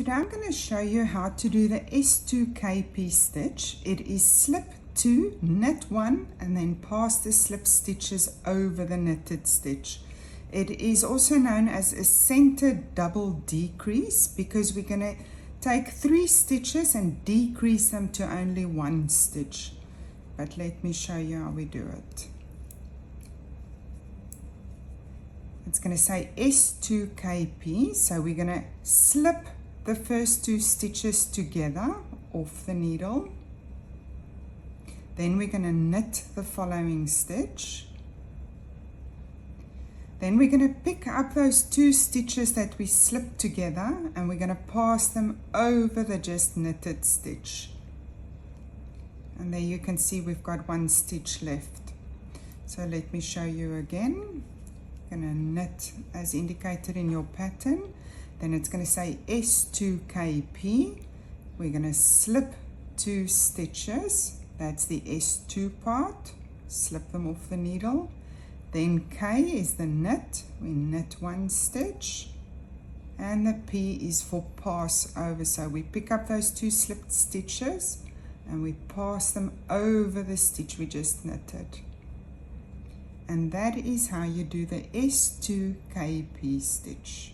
Today I'm going to show you how to do the s2kp stitch. It is slip 2, knit 1 and then pass the slip stitches over the knitted stitch. It is also known as a centered double decrease because we're going to take 3 stitches and decrease them to only 1 stitch. But let me show you how we do it. It's going to say s2kp, so we're going to slip the first 2 stitches together off the needle. Then we're going to knit the following stitch. Then we're going to pick up those 2 stitches that we slipped together and we're going to pass them over the just knitted stitch. And there you can see we've got 1 stitch left. So let me show you again. Going to knit as indicated in your pattern. Then it's going to say s2kp. We're going to slip 2 stitches. That's the s2 part. Slip them off the needle. Then k is the knit. We knit 1 stitch. And the p is for pass over. So we pick up those 2 slipped stitches and we pass them over the stitch we just knitted. And that is how you do the s2kp stitch.